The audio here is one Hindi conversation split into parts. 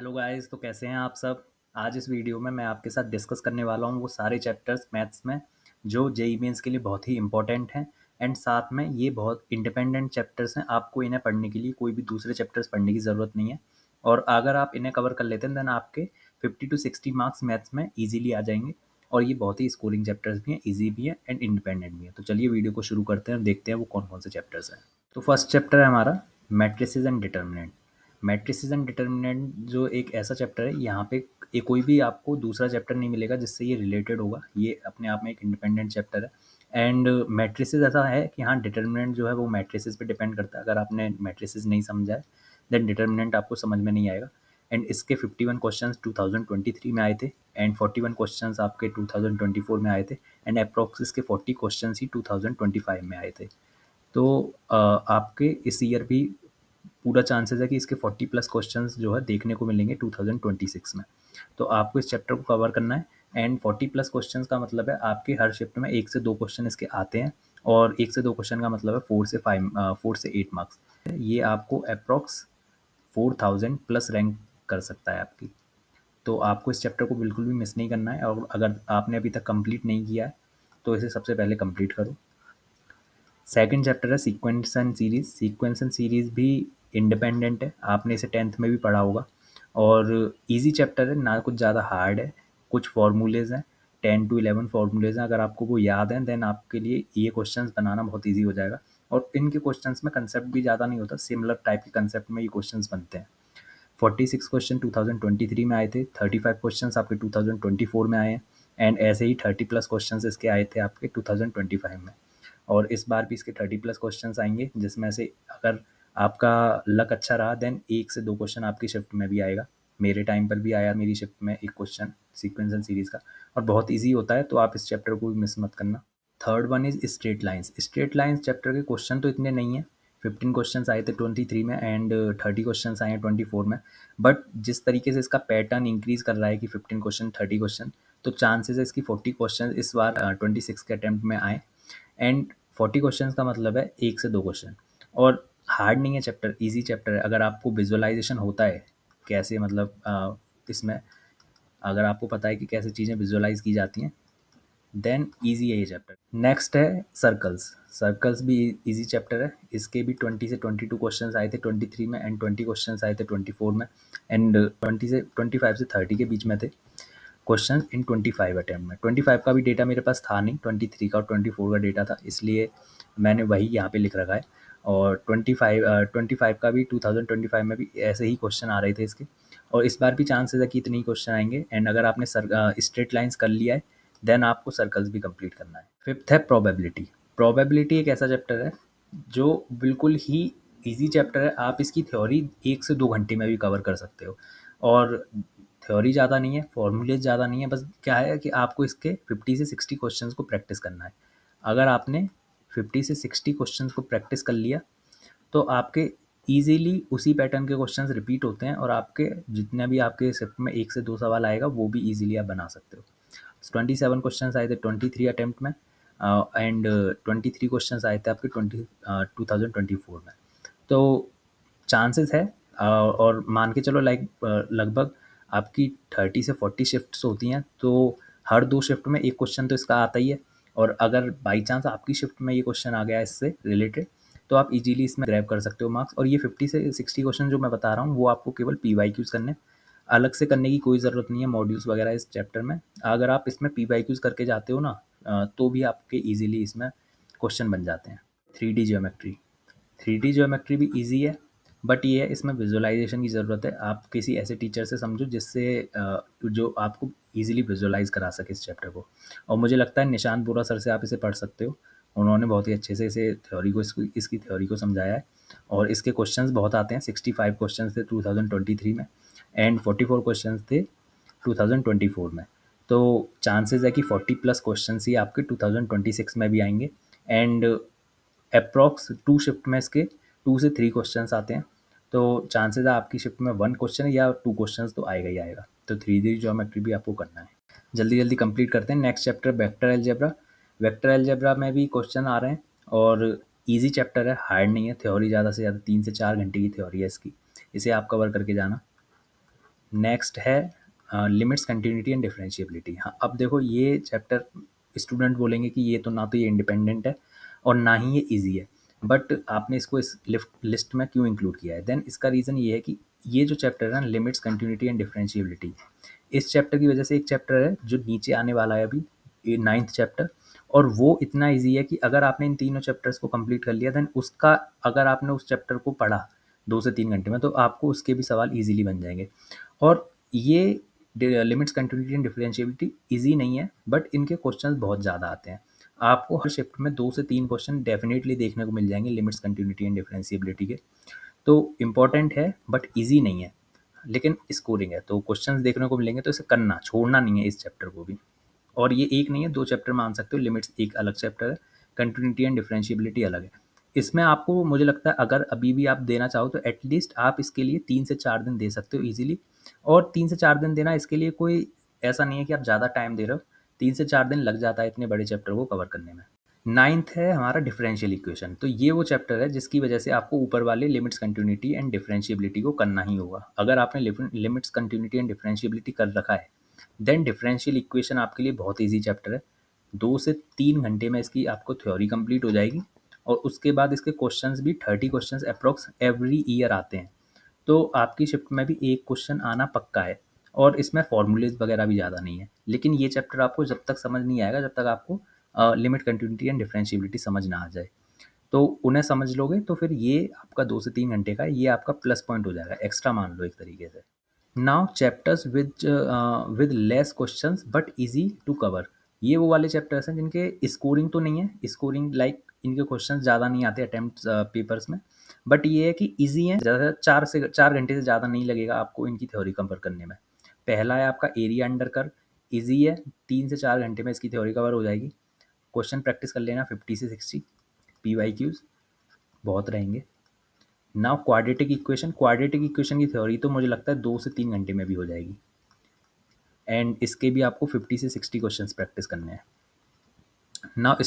हेलो गाइस, तो कैसे हैं आप सब। आज इस वीडियो में मैं आपके साथ डिस्कस करने वाला हूँ वो सारे चैप्टर्स मैथ्स में जो जेईई मेंस के लिए बहुत ही इंपॉर्टेंट हैं। एंड साथ में ये बहुत इंडिपेंडेंट चैप्टर्स हैं, आपको इन्हें पढ़ने के लिए कोई भी दूसरे चैप्टर्स पढ़ने की ज़रूरत नहीं है। और अगर आप इन्हें कवर कर लेते हैं देन आपके 50 to 60 मार्क्स मैथ्स में ईजिली आ जाएंगे। और ये बहुत ही स्कोरिंग चैप्टर्स भी हैं, ईजी भी हैं एंड इंडिपेंडेंट भी हैं। तो चलिए वीडियो को शुरू करते हैं और देखते हैं वो कौन कौन से चैप्टर्स हैं। तो फर्स्ट चैप्टर है हमारा matrices and determinant. Matrices and determinant जो एक ऐसा चैप्टर है, यहाँ पे ये कोई भी आपको दूसरा चैप्टर नहीं मिलेगा जिससे ये रिलेटेड होगा। ये अपने आप में एक इंडिपेंडेंट चैप्टर है। एंड मैट्रिसेस ऐसा है कि हाँ, डिटर्मिनेंट जो है वो मैट्रिसेस पे डिपेंड करता है। अगर आपने मैट्रिसेस नहीं समझा है देन डिटर्मिनेंट आपको समझ में नहीं आएगा। एंड इसके 51 क्वेश्चंस 2023 में आए थे एंड 41 क्वेश्चंस आपके 2024 में आए थे एंड अप्रॉक्स इसके 40 क्वेश्चंस ही 2025 में आए थे। तो आपके इस ईयर भी पूरा चांसेस है कि इसके 40 प्लस क्वेश्चंस जो है देखने को मिलेंगे 2026 में। तो आपको इस चैप्टर को कवर करना है। एंड 40 प्लस क्वेश्चंस का मतलब है आपके हर शिफ्ट में 1 से 2 क्वेश्चन इसके आते हैं। और 1 से 2 क्वेश्चन का मतलब है 4 से 8 मार्क्स। ये आपको अप्रॉक्स 4000 प्लस रैंक कर सकता है आपकी। तो आपको इस चैप्टर को बिल्कुल भी मिस नहीं करना है। और अगर आपने अभी तक कंप्लीट नहीं किया है तो इसे सबसे पहले कंप्लीट करो। सेकंड चैप्टर है sequence and series. Sequence and series भी इंडिपेंडेंट है, आपने इसे 10th में भी पढ़ा होगा। और इजी चैप्टर है, ना कुछ ज़्यादा हार्ड है। कुछ फार्मूलेज हैं, 10 to 11 फार्मूलेज हैं। अगर आपको वो याद हैं देन आपके लिए ये क्वेश्चंस बनाना बहुत ईजी हो जाएगा। और इनके क्वेश्चंस में कंसेप्ट भी ज़्यादा नहीं होता, सिमिलर टाइप के कंसेप्ट में ये क्वेश्चंस बनते हैं। 46 क्वेश्चन 2023 में आए थे, 35 क्वेश्चंस आपके 2024 में आए हैं। एंड ऐसे ही 30 प्लस क्वेश्चंस इसके आए थे आपके 2025 में। और इस बार भी इसके 30 प्लस क्वेश्चंस आएंगे, जिसमें से अगर आपका लक अच्छा रहा देन 1 से 2 क्वेश्चन आपकी शिफ्ट में भी आएगा। मेरे टाइम पर भी आया मेरी शिफ्ट में एक क्वेश्चन सीक्वेंस एंड सीरीज का, और बहुत ईजी होता है, तो आप इस चैप्टर को भी मिस मत करना। Third one is straight lines. Straight lines chapter के क्वेश्चन तो इतने नहीं है, 15 क्वेश्चंस आए थे 23 में एंड 30 क्वेश्चंस आए हैं 24 में। बट जिस तरीके से इसका पैटर्न इंक्रीज कर रहा है कि 15 क्वेश्चन 30 क्वेश्चन, तो चांसेस है इसकी 40 क्वेश्चन इस बार 26 के अटेम्प्ट में आए। एंड 40 क्वेश्चंस का मतलब है 1 से 2 क्वेश्चन। और हार्ड नहीं है चैप्टर, इजी चैप्टर है। अगर आपको विजुअलाइजेशन होता है कैसे, मतलब इसमें अगर आपको पता है कि कैसे चीज़ें विजुअलाइज की जाती हैं देन ईजी है ये चैप्टर। नेक्स्ट है सर्कल्स। सर्कल्स भी इजी चैप्टर है। इसके भी 20 से 22 क्वेश्चंस आए थे 23 में एंड 20 क्वेश्चंस आए थे 24 में। एंड 25 से 30 के बीच में थे क्वेश्चन इन 25 अटैम्प्ट में। 25 का भी डेटा मेरे पास था नहीं, 23 का और 24 का डेटा था, इसलिए मैंने वही यहाँ पे लिख रखा है। और 25 का भी 2025 में भी ऐसे ही क्वेश्चन आ रहे थे इसके। और इस बार भी चांसेस है कि इतने ही क्वेश्चन आएंगे। एंड अगर आपने स्ट्रेट लाइंस कर लिया है देन आपको सर्कल्स भी कंप्लीट करना है। फिफ्थ है प्रोबेबिलिटी। प्रोबेबिलिटी एक ऐसा चैप्टर है जो बिल्कुल ही इजी चैप्टर है। आप इसकी थ्योरी 1 से 2 घंटे में भी कवर कर सकते हो। और थ्योरी ज़्यादा नहीं है, फॉर्मूलेज ज़्यादा नहीं है, बस क्या है कि आपको इसके 50 से 60 क्वेश्चंस को प्रैक्टिस करना है। अगर आपने 50 से 60 क्वेश्चंस को प्रैक्टिस कर लिया तो आपके ईज़िली उसी पैटर्न के क्वेश्चंस रिपीट होते हैं, और आपके जितने भी आपके शिफ्ट में 1 से 2 सवाल आएगा वो भी ईज़िली आप बना सकते हो। 27 क्वेश्चंस आए थे 23 अटेम्प्ट में एंड 23 क्वेश्चंस आए थे आपके 2024 में। तो चांसेस है और मान के चलो लाइक लगभग आपकी 30 से 40 शिफ्ट्स होती हैं, तो हर 2 शिफ्ट में एक क्वेश्चन तो इसका आता ही है। और अगर बाई चांस आपकी शिफ्ट में ये क्वेश्चन आ गया इससे रिलेटेड तो आप इजीली इसमें ग्रैब कर सकते हो मार्क्स। और ये 50 से 60 क्वेश्चन जो मैं बता रहा हूँ वो आपको केवल PYQs करने, अलग से करने की कोई ज़रूरत नहीं है मॉड्यूल्स वगैरह इस चैप्टर में। अगर आप इसमें PYQs करके जाते हो ना तो भी आपके ईजिली इसमें क्वेश्चन बन जाते हैं। 3D geometry. 3D ज्योमेट्री भी ईजी है, बट ये है इसमें विजुअलाइजेशन की ज़रूरत है। आप किसी ऐसे टीचर से समझो जिससे जो आपको ईजिली विजुअलाइज करा सके इस चैप्टर को। और मुझे लगता है निशांत बोरा सर से आप इसे पढ़ सकते हो, उन्होंने बहुत ही अच्छे से इसे थ्योरी को इसकी थ्योरी को समझाया है। और इसके क्वेश्चंस बहुत आते हैं, 65 क्वेश्चंस थे 2023 में एंड 44 क्वेश्चंस थे 2024 में। तो चांसेस है कि 40 प्लस क्वेश्चंस ही आपके 2026 में भी आएंगे। एंड अप्रॉक्स 2 शिफ्ट में इसके 2 से 3 क्वेश्चंस आते हैं। तो चांसेस है आपकी शिफ्ट में 1 क्वेश्चन या 2 क्वेश्चंस तो आएगा ही आएगा। तो 3D ज्योमेट्री भी आपको करना है। जल्दी जल्दी कंप्लीट करते हैं। Next chapter vector algebra. Vector algebra में भी क्वेश्चन आ रहे हैं और इजी चैप्टर है, हार्ड नहीं है। थ्योरी ज़्यादा से ज़्यादा 3 से 4 घंटे की थ्योरी है इसकी, इसे आप कवर करके जाना। नेक्स्ट है लिमिट्स, कंटिन्यूटी एंड डिफरेंशिएबिलिटी। हाँ, अब देखो ये चैप्टर स्टूडेंट बोलेंगे कि ये तो ना तो ये इंडिपेंडेंट है और ना ही ये ईजी है, बट आपने इसको इस लिस्ट में क्यों इंक्लूड किया है? देन इसका रीज़न ये है कि ये जो चैप्टर है ना, लिमिट्स, कंटिन्यूटी एंड डिफरेंशिएबिलिटी, इस चैप्टर की वजह से एक चैप्टर है जो नीचे आने वाला है अभी, ये 9th चैप्टर, और वो इतना ईजी है कि अगर आपने इन तीनों चैप्टर्स को कंप्लीट कर लिया, देन उसका अगर आपने उस चैप्टर को पढ़ा 2 से 3 घंटे में, तो आपको उसके भी सवाल ईजिली बन जाएंगे। और ये limits, continuity and differentiability easy नहीं है, बट इनके क्वेश्चंस बहुत ज़्यादा आते हैं। आपको हर शिफ्ट में 2 से 3 क्वेश्चन डेफिनेटली देखने को मिल जाएंगे लिमिट्स, कंटिन्यूटी एंड डिफरेंशिएबिलिटी के। तो इम्पॉर्टेंट है बट ईजी नहीं है, लेकिन स्कोरिंग है, तो क्वेश्चंस देखने को मिलेंगे, तो इसे करना छोड़ना नहीं है इस चैप्टर को भी। और ये एक नहीं है, 2 चैप्टर मान सकते हो। लिमिट्स एक अलग चैप्टर है, कंटिन्यूटी एंड डिफरेंशिएबिलिटी अलग है। इसमें आपको मुझे लगता है अगर अभी भी आप देना चाहो तो एटलीस्ट आप इसके लिए 3 से 4 दिन दे सकते हो ईजिली। और 3 से 4 दिन देना इसके लिए कोई ऐसा नहीं है कि आप ज़्यादा टाइम दे रहे हो, 3 से 4 दिन लग जाता है इतने बड़े चैप्टर को कवर करने में। 9th है हमारा डिफरेंशियल इक्वेशन। तो ये वो चैप्टर है जिसकी वजह से आपको ऊपर वाले लिमिट्स, कंटिन्यूटी एंड डिफरेंशिएबिलिटी को करना ही होगा। अगर आपने लिमिट्स, कंटिन्यूटी एंड डिफरेंशिएबिलिटी कर रखा है, देन डिफरेंशियल इक्वेशन आपके लिए बहुत ईजी चैप्टर है। 2 से 3 घंटे में इसकी आपको थ्योरी कंप्लीट हो जाएगी, और उसके बाद इसके क्वेश्चंस भी 30 क्वेश्चंस अप्रॉक्स एवरी ईयर आते हैं। तो आपकी शिफ्ट में भी एक क्वेश्चन आना पक्का है, और इसमें फॉर्मूलेज वगैरह भी ज़्यादा नहीं है। लेकिन ये चैप्टर आपको जब तक समझ नहीं आएगा, जब तक आपको लिमिट, कंटिन्यूटी एंड डिफरेंशिएबिलिटी समझ ना आ जाए। तो उन्हें समझ लोगे तो फिर ये आपका 2 से 3 घंटे का है, ये आपका प्लस पॉइंट हो जाएगा, एक्स्ट्रा मान लो एक तरीके से। Now chapters with less questions but easy to cover. ये वो वाले चैप्टर्स हैं जिनके स्कोरिंग तो नहीं है, स्कोरिंग लाइक इनके क्वेश्चंस ज़्यादा नहीं आते अटेम्प्ट पेपर्स में, बट ये है कि इजी हैं, ज़्यादा 4 घंटे से ज़्यादा नहीं लगेगा आपको इनकी थ्योरी कवर करने में। पहला है आपका एरिया अंडर कर्व, ईजी है, 3 से 4 घंटे में इसकी थ्योरी कवर हो जाएगी। क्वेश्चन प्रैक्टिस कर लेना 50 से 60, PYQs बहुत रहेंगे। नाउ क्वाड्रेटिक इक्वेशन की थ्योरी तो मुझे लगता है 2 से 3 घंटे में भी हो जाएगी, एंड इसके भी आपको 50 से 60 क्वेश्चंस प्रैक्टिस करने हैं। नाउ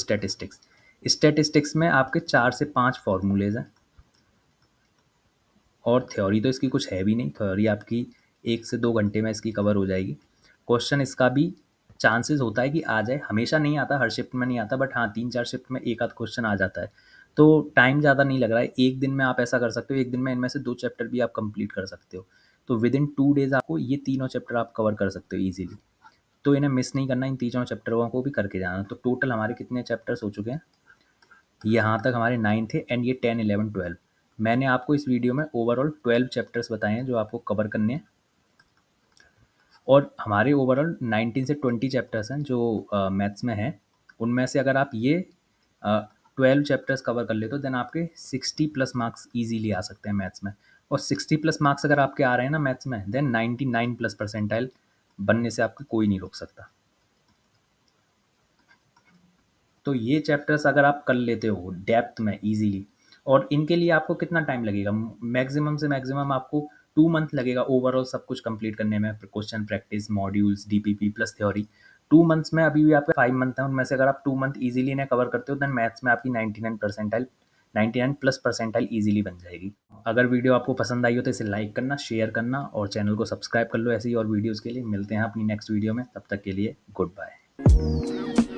स्टैटिस्टिक्स में आपके 4 से 5 फॉर्मूलेज हैं, और थ्योरी तो इसकी कुछ है भी नहीं, थ्योरी आपकी 1 से 2 घंटे में इसकी कवर हो जाएगी। क्वेश्चन इसका भी चांसेस होता है कि आ जाए, हमेशा नहीं आता, हर शिफ्ट में नहीं आता, बट हाँ 3-4 शिफ्ट में एक आध क्वेश्चन आ जाता है। तो टाइम ज़्यादा नहीं लग रहा है, एक दिन में आप ऐसा कर सकते हो, एक दिन में इनमें से 2 चैप्टर भी आप कंप्लीट कर सकते हो। तो विद इन 2 डेज़ आपको ये तीनों चैप्टर आप कवर कर सकते हो ईजिली। तो इन्हें मिस नहीं करना, इन तीनों चैप्टरों को भी करके जाना। तो टोटल हमारे कितने चैप्टर्स हो चुके हैं? यहाँ तक हमारे 9 थे, एंड ये 10, 11, 12। मैंने आपको इस वीडियो में ओवरऑल 12 चैप्टर्स बताए हैं जो आपको कवर करने हैं, और हमारे ओवरऑल 19 से 20 चैप्टर्स हैं जो मैथ्स में हैं। उनमें से अगर आप ये 12 चैप्टर्स कवर कर लेते हो, देन आपके 60 प्लस मार्क्स ईजीली आ सकते हैं मैथ्स में। और 60 प्लस मार्क्स अगर आपके आ रहे हैं ना मैथ्स में, देन 99 प्लस परसेंटाइल बनने से आपको कोई नहीं रोक सकता। तो ये चैप्टर्स अगर आप कर लेते हो डेप्थ में ईजिली, और इनके लिए आपको कितना टाइम लगेगा? मैक्सिमम से मैक्सिमम आपको 2 मंथ लगेगा ओवरऑल सब कुछ कंप्लीट करने में, question practice, modules, DPP plus theory. 2 months में अभी भी आपके 5 मंथ हैं, उनमें से अगर आप 2 मंथ ईजिली इन्हें कवर करते हो, देन मैथ्स में आपकी 99 प्लस परसेंटाइल ईजिली बन जाएगी। अगर वीडियो आपको पसंद आई हो तो इसे लाइक करना, शेयर करना, और चैनल को सब्सक्राइब कर लो ऐसी और वीडियोज़ के लिए। मिलते हैं अपनी नेक्स्ट वीडियो में, तब तक के लिए गुड बाय।